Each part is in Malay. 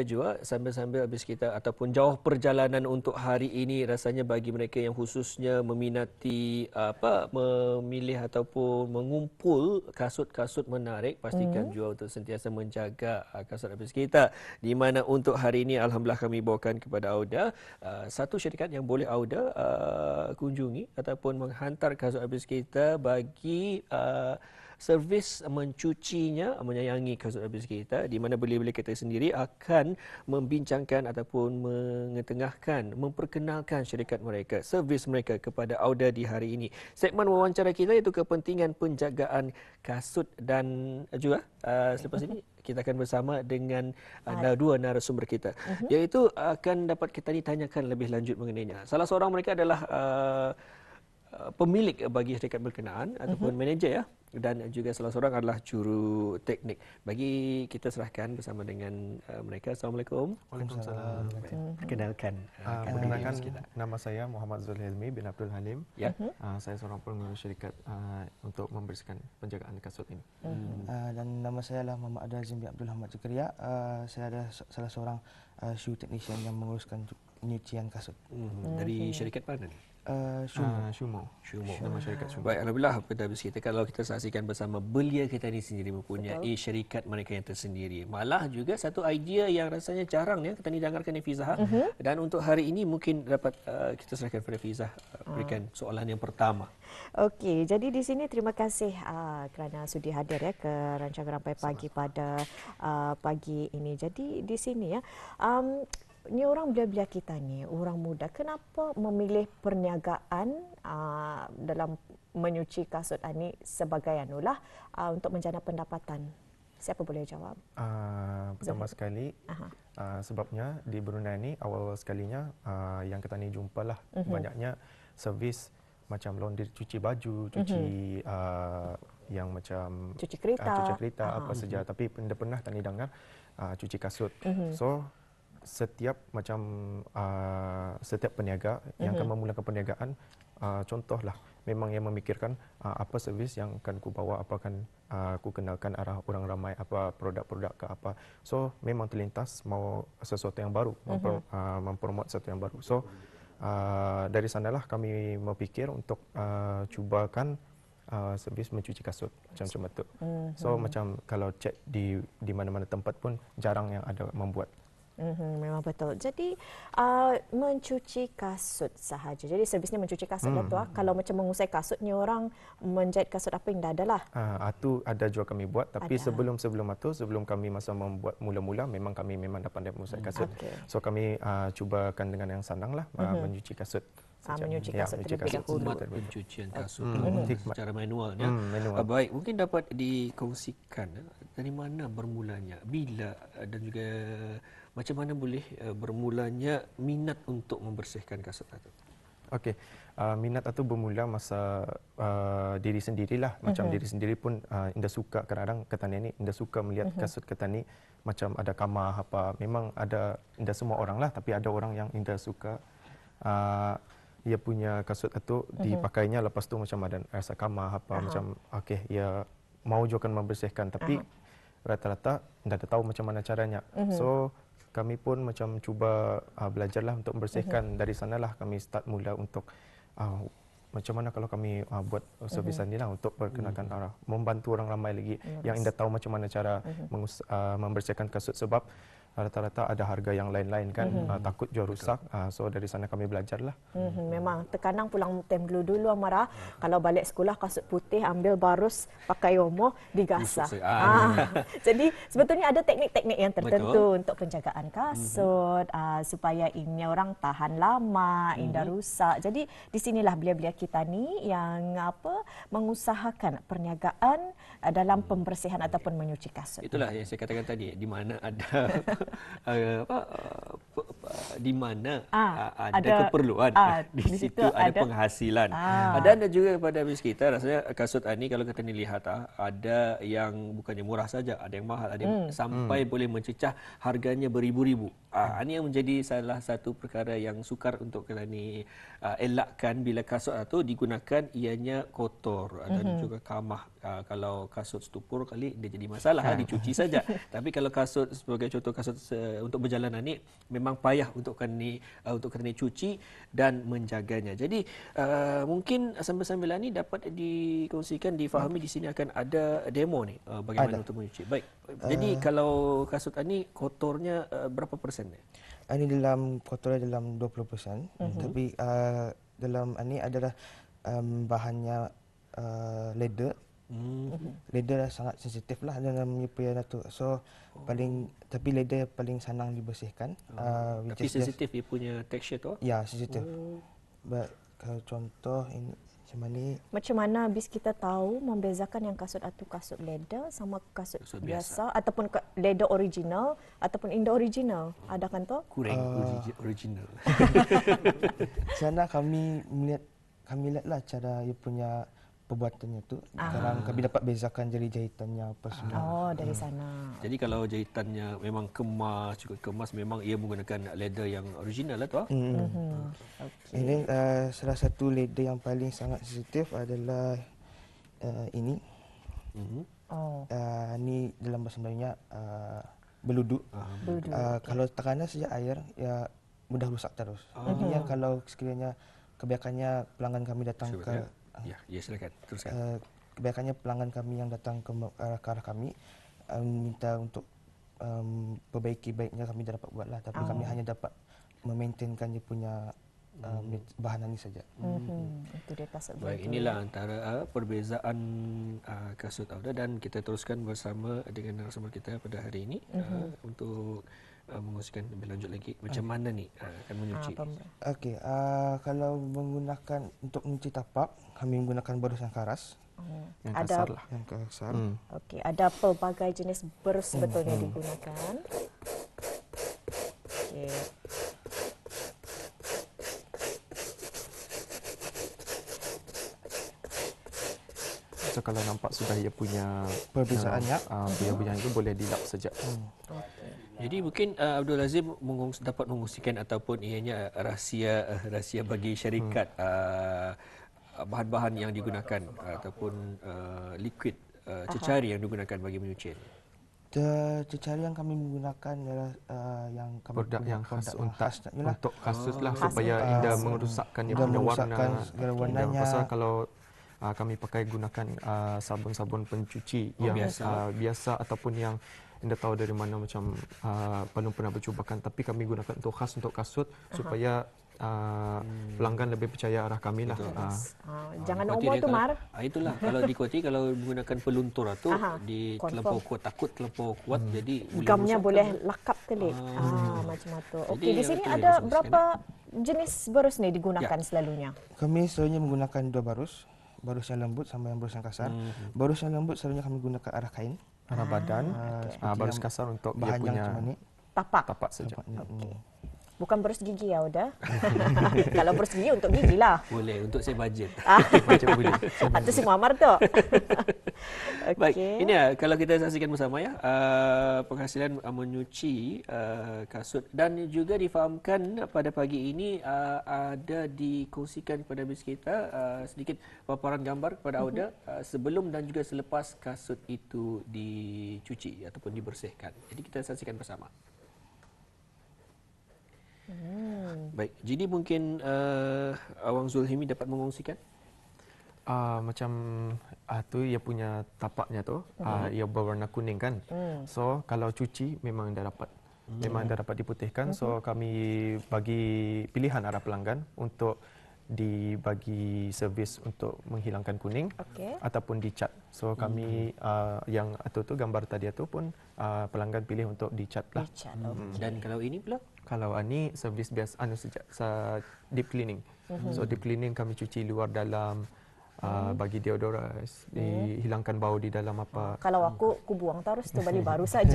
juga sambil-sambil habis kita ataupun jauh perjalanan untuk hari ini, rasanya bagi mereka yang khususnya meminati memilih ataupun mengumpul kasut-kasut menarik, pastikan juga untuk sentiasa menjaga kasut habis kita. Di mana untuk hari ini alhamdulillah kami bawakan kepada Auda satu syarikat yang boleh Auda kunjungi ataupun menghantar kasut habis kita bagi servis mencucinya, menyayangi kasut habis kita, di mana beli-beli kita sendiri akan membincangkan ataupun mengetengahkan, memperkenalkan syarikat mereka, servis mereka kepada Auda di hari ini. Segmen wawancara kita iaitu kepentingan penjagaan kasut, dan juga selepas ini kita akan bersama dengan dua narasumber kita, iaitu akan dapat kita ditanyakan lebih lanjut mengenainya. Salah seorang mereka adalah pemilik bagi syarikat berkenaan ataupun manager, ya, dan juga salah seorang adalah juru teknik. Bagi kita serahkan bersama dengan mereka. Assalamualaikum. Waalaikumsalam. Perkenalkan. Perkenalkan, nama saya Muhammad Zulhilmi bin Abdul Halim. Ya. Saya seorang pengurus syarikat untuk membersihkan penjagaan kasut ini. Dan nama saya adalah Muhammad Azim bin Abdul Hamad Zakaria. Saya adalah salah seorang shoe technician yang menguruskan penyucian kasut. Dari syarikat mana ni? Shumo. Nama syarikat Shumo. Baik, alhamdulillah pada habis kita, kalau kita saksikan bersama, belia kita ni sendiri mempunyai syarikat mereka yang tersendiri. Malah juga satu idea yang rasanya jarang ya kita ni dengarkan di Fizah. Dan untuk hari ini mungkin dapat kita serahkan kepada Fizah berikan soalan yang pertama. Okey, jadi di sini terima kasih kerana sudi hadir ya ke rancangan Rampai Pagi pada pagi ini. Jadi di sini ya, ni orang belia-belia kita ni, orang muda, kenapa memilih perniagaan dalam menyuci kasut ni sebagai anulah untuk menjana pendapatan? Siapa boleh jawab? Pertama sekali, sebabnya di Brunei ni awal sekalinya yang kita ni jumpalah banyaknya servis macam laundry, cuci baju, cuci yang macam cuci kereta, apa saja, tapi pernah tak ni dengar cuci kasut. So setiap peniaga yang akan memulakan perniagaan, contohlah memang yang memikirkan apa servis yang akan ku bawa, apa akan ku kenalkan arah orang ramai, apa produk-produk ke apa. So memang terlintas mau sesuatu yang baru, mempromot sesuatu yang baru. So dari sanalah kami berfikir untuk cubakan servis mencuci kasut macam itu. So macam kalau cek di mana-mana tempat pun jarang yang ada membuat. Memang betul. Jadi mencuci kasut sahaja. Jadi servisnya mencuci kasut tu. Kalau macam mengusai kasutnya orang menjahit kasut apa yang dah ada lah. Itu ada juga kami buat, tapi sebelum kami masa membuat mula-mula memang kami memang dah pandai mengusai kasut. So kami cubakan dengan yang senang lah mencuci kasut. Menyuci kasut terlebih dahulu. Pencucian kasut secara manual ya. Baik, mungkin dapat dikongsikan dari mana bermulanya, bila, dan juga macam mana boleh bermulanya minat untuk membersihkan kasut itu? Okey, minat itu bermula masa diri sendirilah. Macam diri sendiri pun indah suka, kadang-kadang ketani ni indah suka melihat kasut ketani macam ada kamar apa. Memang ada, indah semua orang lah, tapi ada orang yang indah suka ia punya kasut itu dipakainya, lepas tu macam ada rasa kamar apa, macam okey, ia mau juga membersihkan, tapi rata-rata tidak tahu macam mana caranya. So kami pun macam cuba belajarlah untuk membersihkan. Dari sanalah kami start mula untuk macam mana kalau kami buat servis ni lah untuk perkenalkan arah, membantu orang ramai lagi yang tidak tahu macam mana cara membersihkan kasut, sebab rata-rata ada harga yang lain-lain kan, takut jual rusak. So dari sana kami belajarlah. Memang terkadang pulang time dulu Amara, kalau balik sekolah kasut putih ambil barus pakai omo digasah. Jadi sebetulnya ada teknik-teknik yang tertentu untuk penjagaan kasut supaya ini orang tahan lama, indah rusak. Jadi di sinilah belia-belia kita ni yang mengusahakan perniagaan dalam pembersihan ataupun menyuci kasut. Itulah yang saya katakan tadi, di mana ada di mana ada keperluan, di situ ada penghasilan. Dan juga pada habis kita rasanya kasut ini kalau kita lihat ada yang bukannya murah saja, ada yang mahal, ada yang sampai boleh mencecah harganya beribu-ribu. Ini yang menjadi salah satu perkara yang sukar untuk kami elakkan bila kasut itu digunakan ianya kotor dan juga kamah. Kalau kasut stupur kali dia jadi masalah, dicuci saja. Tapi kalau kasut sebagai contoh kasut untuk berjalanan ni memang payah untuk kami cuci dan menjaganya. Jadi mungkin sambil-sambil ni dapat dikongsikan, difahami di sini akan ada demo ni bagaimana untuk mencuci. Baik. Jadi kalau kasut ini kotornya berapa persen? Ini dalam kotornya dalam 20%. Tapi dalam ini adalah bahannya leather. Leather sangat sensitif lah dalam menyepaya tu. So tapi leather paling senang dibersihkan. Tapi sensitif dia punya tekstur tu? Ya, sensitif. Kalau contoh ini macam mana habis kita tahu membezakan yang kasut itu kasut leather sama kasut biasa ataupun leather original ataupun Indo original? Ada kan tu? Kurang original. Sana kami lihatlah cara dia punya perbuatannya tu. Sekarang kami dapat bezakan jari jahitannya apa semua. Oh, dari sana. Jadi kalau jahitannya memang cukup kemas, memang ia menggunakan leather yang original lah tu. Okay. Ini salah satu leather yang paling sangat sensitif adalah ini. Ini dalam bahasa Melayunya beluduk. Kalau tekanan saja air, ya mudah rusak terus. Ini kalau sekiranya kebiasaannya pelanggan kami datang Ya, silakan. Teruskan. Kebanyakannya pelanggan kami yang datang ke arah kami minta untuk perbaiki baiknya kami dah dapat buatlah, tapi kami hanya dapat memaintainkan dia punya bahan ini saja. Itu dia kasut. Baik, inilah antara perbezaan kasut Auda, dan kita teruskan bersama dengan narasumber kita pada hari ini untuk menguruskan lebih lanjut lagi macam mana ni akan menyuci. Okey, kalau menggunakan untuk mencuci tapak, kami menggunakan berus yang keras. Yang kasar lah. Yang kasar. Okey, ada pelbagai jenis berus sebetulnya digunakan. Okey. So kalau nampak sudah ia punya perbezaannya, punya itu boleh dilap saja. Jadi mungkin Abdul Azim dapat mengungsikan ataupun ianya rahsia bagi syarikat bahan-bahan yang digunakan ataupun liquid cecari yang digunakan bagi menyuci. Cecari yang kami menggunakan adalah yang kami produk yang khas untuk kasut lah, supaya indah merosakkan dia punya warnanya. Pasal kalau kami pakai gunakan sabun-sabun pencuci yang biasa ataupun yang anda tahu dari mana, macam belum pernah bercubakan, tapi kami gunakan untuk khas untuk kasut supaya pelanggan lebih percaya arah kami lah. Jangan umur tu Mar. Itulah kalau di Koti kalau menggunakan peluntur tu di terlampau kuat, takut terlampau kuat, jadi gamnya boleh lakap kali. Macam tu. Okey, di sini ada berapa jenis berus ni digunakan selalunya? Kami selalunya menggunakan dua barus. Barus yang lembut sama yang barus yang kasar. Barus yang lembut selalunya kami gunakan arah kain, arah badan. Barus kasar untuk dia punya tapak saja. Okay. Bukan berus gigi ya, udah. Kalau berus gigi untuk gigi lah. Boleh, untuk saya budget. Budget boleh. Itu si Muammar tu. Okay. Baik, ini kalau kita saksikan bersama ya, penghasilan menyuci kasut, dan juga difahamkan pada pagi ini ada dikongsikan kepada bis kita sedikit paparan gambar kepada Auda sebelum dan juga selepas kasut itu dicuci ataupun dibersihkan. Jadi kita saksikan bersama. Baik, jadi mungkin Awang Zulhimi dapat mengongsikan? Macam tu ia punya tapaknya tu, ia berwarna kuning kan. So kalau cuci memang dah dapat diputihkan. So kami bagi pilihan arah pelanggan untuk dibagi servis untuk menghilangkan kuning ataupun dicat. So kami yang tu gambar tadi tu pun pelanggan pilih untuk dicat lah. Dan kalau ini pula? Kalau ini servis biasa sejak deep cleaning. So deep cleaning kami cuci luar dalam bagi deodoras, dihilangkan bau di dalam apa. Kalau aku buang terus tu balik baru saja.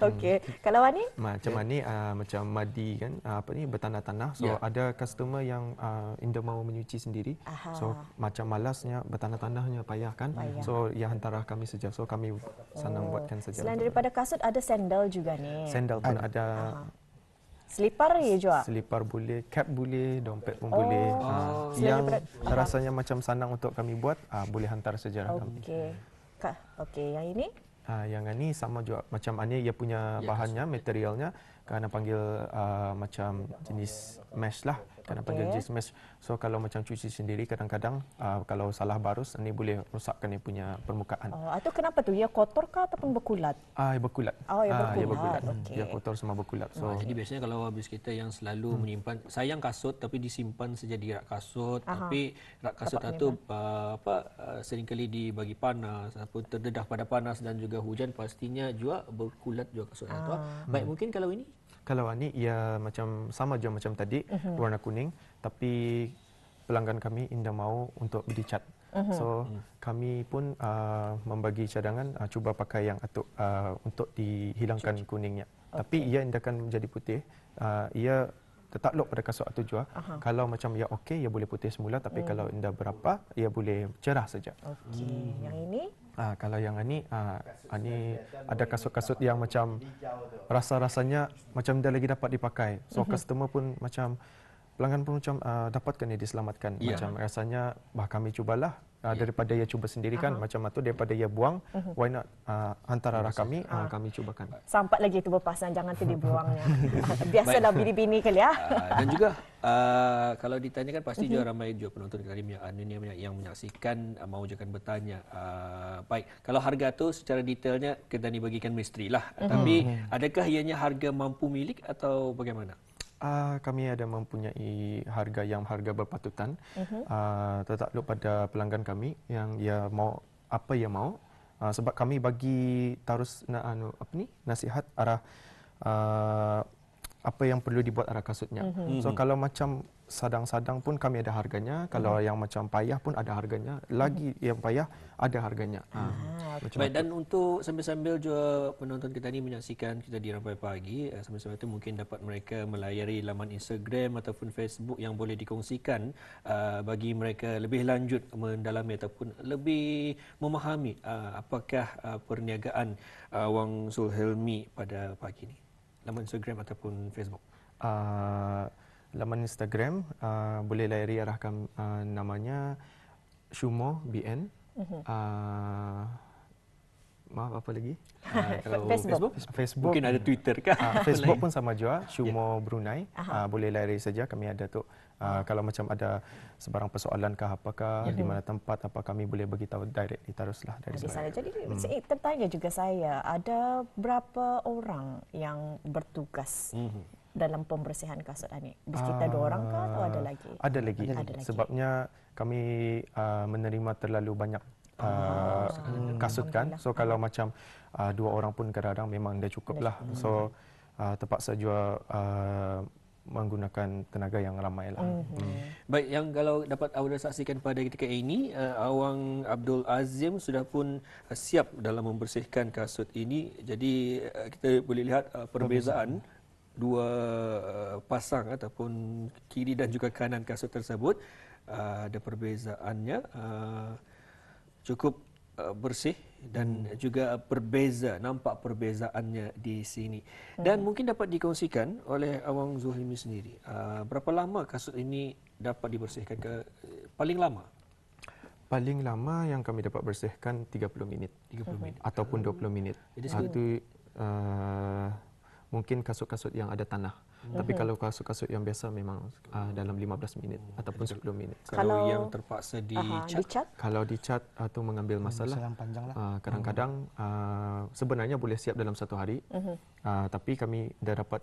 Okey. Kalau Ani? Macam ni macam madi kan, bertanah-tanah. So ada customer yang Indah mau menyuci sendiri. So macam malasnya bertanah-tanahnya payah kan. So yang hantarah kami saja. So kami senang buatkan saja. Selain daripada kasut ada sandal juga ni. Sandal pun ada. Selipar ya juga? Selipar boleh, cap boleh, dompet pun boleh. Yang rasanya macam senang untuk kami buat, boleh hantar sejarah kami. Okey, yang ini? Yang ini sama juga macam ini, ia punya bahannya, materialnya, kerana panggil macam jenis mesh lah. Kerana panggil jenis mesh. So kalau macam cuci sendiri kadang-kadang kalau salah barus, ini boleh rosakkan dia punya permukaan. Atau kenapa tu? Ia kotor kah ataupun berkulat? Berkulat. Ia berkulat. Ia kotor sama berkulat. So jadi biasanya kalau habis kita yang selalu menyimpan, sayang kasut tapi disimpan saja di rak kasut, tapi rak kasut itu seringkali dibagi panas ataupun terdedah pada panas dan juga hujan, pastinya juga berkulat juga kasut itu. Baik, mungkin kalau ini? Kalau ini ia macam sama je macam tadi, warna kuning, tapi pelanggan kami Indah mau untuk dicat. So kami pun membagi cadangan cuba pakai yang atuk untuk dihilangkan kuningnya. Tapi ia Indah akan menjadi putih. Ia tetap lock pada kasut itu juga. Kalau macam ia okey, ia boleh putih semula, tapi kalau Indah berapa, ia boleh cerah saja. Okey, yang ini? Kalau yang ini ada kasut-kasut yang macam rasa-rasanya macam dah lagi dapat dipakai. So customer pun macam, pelanggan pun macam dapatkan dia diselamatkan. Macam rasanya kami cubalah daripada ia cuba sendiri kan macam itu, daripada ia buang, why not hantar arah kami, kami cubakan. Sampai lagi itu berpasan, jangan tu dibuangnya. Biasalah bini-bini kali ya. Dan juga kalau ditanyakan pasti juga ramai juga penonton kali yang menyaksikan mau juga bertanya. Baik, kalau harga tu secara detailnya kita dibagikan misteri lah. Tapi adakah ianya harga mampu milik atau bagaimana? Kami ada mempunyai harga berpatutan. Tertakluk pada pelanggan kami yang ia mau apa ia mau. Sebab kami bagi terus nasihat arah apa yang perlu dibuat arah kasutnya. So kalau macam sadang-sadang pun kami ada harganya, kalau yang macam payah pun ada harganya, lagi yang payah ada harganya. Baik, dan untuk sambil-sambil juga penonton kita ni menyaksikan kita di Rampai Pagi, sambil-sambil itu mungkin dapat mereka melayari laman Instagram ataupun Facebook yang boleh dikongsikan bagi mereka lebih lanjut mendalami ataupun lebih memahami apakah perniagaan Wang Zulhilmi pada pagi ini. Laman Instagram ataupun Facebook? Laman Instagram boleh layari arah namanya Shumo BN. Maaf, apa lagi? Kalau Facebook mungkin ada Twitter kah? Facebook pun sama juga, Shumo Brunei. Boleh layari saja, kami ada tu. Kalau macam ada sebarang persoalan kah apakah di mana tempat apa, kami boleh bagi tahu direct teruslah dari sana. Jadi tertanya juga saya, ada berapa orang yang bertugas dalam pembersihan kasut ini? Kita 2 orang kah atau ada lagi? Ada lagi. Sebabnya kami menerima terlalu banyak kasut kan. So kalau macam 2 orang pun kadang-kadang memang dah cukup lah. So terpaksa juga menggunakan tenaga yang ramai lah. Baik, yang kalau dapat awak saksikan pada ketika ini, Awang Abdul Azim sudah pun siap dalam membersihkan kasut ini. Jadi kita boleh lihat perbezaan dua pasang ataupun kiri dan juga kanan kasut tersebut. Ada perbezaannya, cukup bersih dan juga berbeza, nampak perbezaannya di sini. Dan mungkin dapat dikongsikan oleh Awang Zulhilmi sendiri, berapa lama kasut ini dapat dibersihkan paling lama? Paling lama yang kami dapat bersihkan 30 minit. 30 minit ataupun 20 minit. Jadi itu mungkin kasut-kasut yang ada tanah. Tapi kalau kasut-kasut yang biasa memang dalam 15 minit ataupun 10 minit. Kalau yang terpaksa dicat? Kalau dicat atau mengambil masalah, kadang-kadang sebenarnya boleh siap dalam 1 hari. Tapi kami dah dapat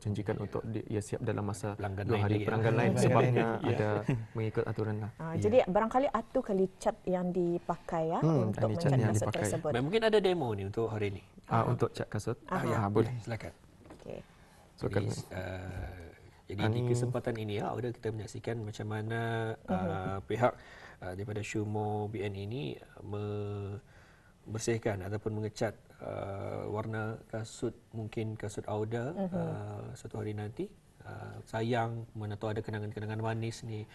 janjikan untuk dia siap dalam masa 2 hari. Pelanggan lain sebabnya ada mengikut aturan lah. Jadi barangkali atu kali cat yang dipakai untuk mencat kasut tersebut. Mungkin ada demo ni untuk hari ini. Untuk cat kasut? Boleh, silakan. Okay. So, jadi di kesempatan ini kita menyaksikan macam mana pihak daripada Shumo BN ini membersihkan ataupun mengecat warna kasut, mungkin kasut Auda satu hari nanti. Sayang mana tahu ada kenangan-kenangan manis ni,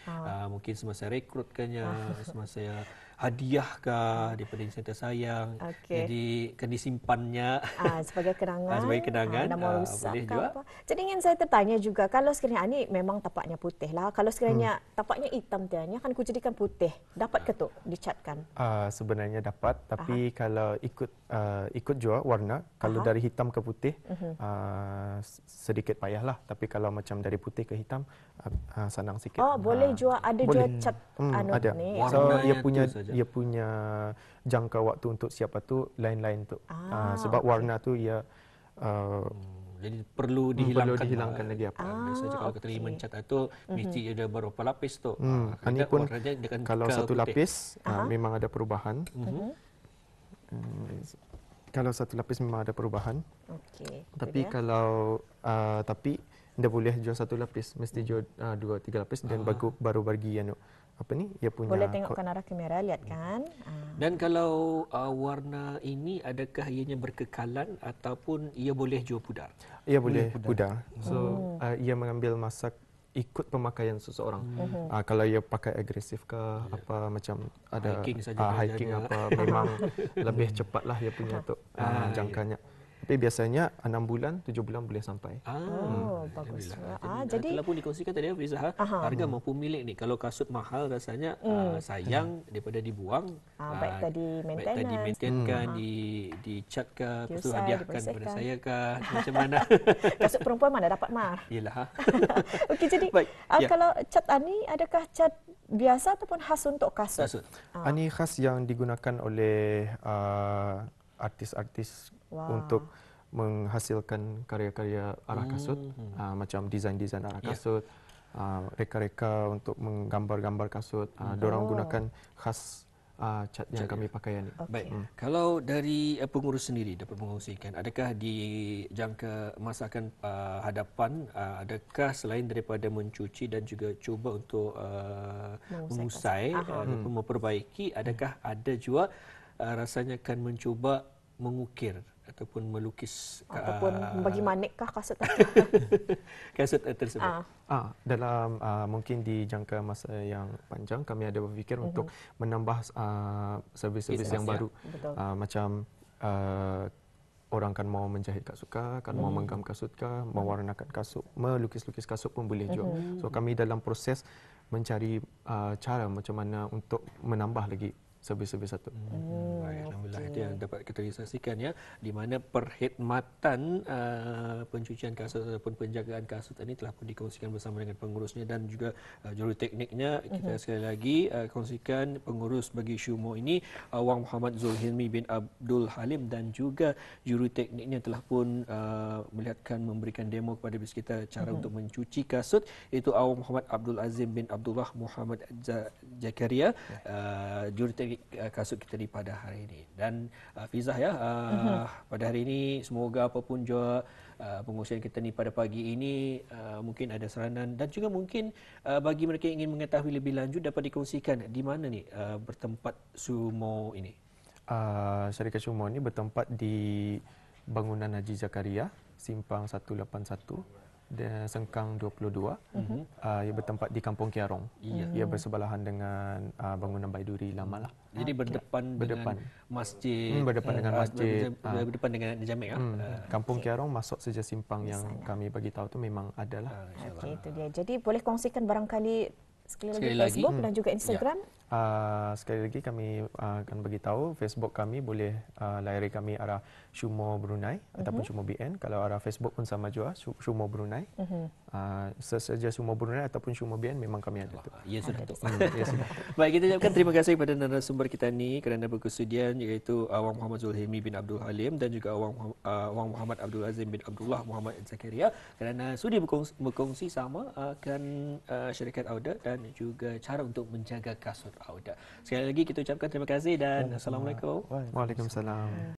mungkin semasa rekrutkannya, semasa hadiahkah daripada insentif sayang, jadi akan disimpannya sebagai kenangan, sebagai kenangan, dah mau rusak boleh ke juga. apa. Jadi ingin saya tertanya juga, kalau sekiranya ini memang tapaknya putih lah, kalau sekiranya tapaknya hitam tianya akan kujadikan putih, dapat ke tu dicatkan? Sebenarnya dapat, tapi kalau ikut jua warna, kalau dari hitam ke putih sedikit payahlah, tapi kalau macam dari putih ke hitam senang sikit. Oh, boleh jua, ada jua cat ada. ni. So Warnanya dia punya jangka waktu untuk siapa tu lain-lain tu. Sebab warna tu ia jadi perlu dihilangkan lagi apa. Biasanya kalau kita mencat itu mesti ada berapa lapis tu. Ini pun kalau satu lapis memang ada perubahan. Kalau satu lapis memang ada perubahan. Okey. Tapi kalau tapi tidak boleh jual satu lapis, mesti jual 2-3 lapis dan baru bagi apa ni? Ia punya Boleh tengokkan arah kamera, lihat kan? Dan kalau warna ini adakah ianya berkekalan ataupun ia boleh jual pudar? Ia boleh pudar. So ia mengambil masa ikut pemakaian seseorang. Kalau ia pakai agresif ke apa macam ada hiking apa memang lebih cepatlah ia punya tu jangkanya. Tapi biasanya 6 bulan, 7 bulan boleh sampai. Bagus. Jadi telah pun dikongsikan tadi Hafizah, harga mampu milik ni. Kalau kasut mahal rasanya sayang daripada dibuang. Baik tadi maintenance, maintainkan, dicatkan, lepas tu hadiahkan kepada saya kah, macam mana? Kasut perempuan mana dapat mar? Yalah. Okey, jadi kalau cat ani adakah cat biasa ataupun khas untuk kasut? Ini khas yang digunakan oleh artis-artis untuk menghasilkan karya-karya arah kasut, macam desain-desain arah kasut, reka-reka untuk menggambar-gambar kasut. Diorang gunakan khas cat yang kami pakai ini. Baik. Kalau dari pengurus sendiri dapat mengongsikan, adakah di jangka masa akan hadapan, adakah selain daripada mencuci dan juga cuba untuk mengusai ataupun memperbaiki, adakah ada juga rasanya akan mencuba mengukir ataupun melukis ataupun bagi manekkah kasut kasut tersebut? Dalam mungkin di jangka masa yang panjang kami ada berfikir untuk menambah servis-servis yang baru. Macam orang kan mau menjahit kasut kah, kan mau menggam kasut kah, mewarnakan kasut, melukis-lukis kasut pun boleh juga. So kami dalam proses mencari cara macam mana untuk menambah lagi servis-servis satu. Baik, alhamdulillah itu yang dapat kita saksikan ya, di mana perkhidmatan pencucian kasut ataupun penjagaan kasut ini telah pun dikongsikan bersama dengan pengurusnya dan juga jurutekniknya. Kita sekali lagi kongsikan pengurus bagi Shumo ini Awang Muhammad Zulhilmi bin Abdul Halim dan juga jurutekniknya telah pun melihatkan memberikan demo kepada kita cara untuk mencuci kasut, itu Awang Muhammad Abdul Azim bin Abdullah Muhammad Zakaria, juruteknik kasut kita di pada hari ini. Dan Fizah ya, pada hari ini semoga apapun juga pengungsian kita ni pada pagi ini mungkin ada saranan dan juga mungkin bagi mereka yang ingin mengetahui lebih lanjut dapat dikongsikan di mana ni bertempat Shumo ini. Syarikat Shumo ini bertempat di bangunan Haji Zakaria, Simpang 181. Sengkang 22. Ia bertempat di Kampung Kiarong. Ia bersebelahan dengan bangunan Baiduri lama lah. Jadi berdepan dengan masjid. Berdepan dengan masjid. Berdepan dengan jamek. Kampung Kiarong masuk saja simpang yang kami bagi tahu tu memang ada lah. Okey, itu dia. Jadi boleh kongsikan barangkali sekali lagi Facebook dan juga Instagram. Sekali lagi kami akan bagi tahu Facebook kami boleh layari kami arah Shumo Brunei ataupun Shumo BN. Kalau arah Facebook pun sama juga Shumo Brunei. Sesaja Shumo Brunei ataupun Shumo BN memang kami ada tu. Ya sudah tu. Baik, kita ucapkan terima kasih kepada narasumber kita ni kerana berkesudian, iaitu Awang Muhammad Zulhilmi bin Abdul Halim dan juga Awang Muhammad Abdul Azim bin Abdullah Muhammad Zakaria kerana sudi berkongsi sama akan syarikat Auda dan juga cara untuk menjaga kasut Auda. Sekali lagi kita ucapkan terima kasih dan Assalamualaikum. Waalaikumsalam.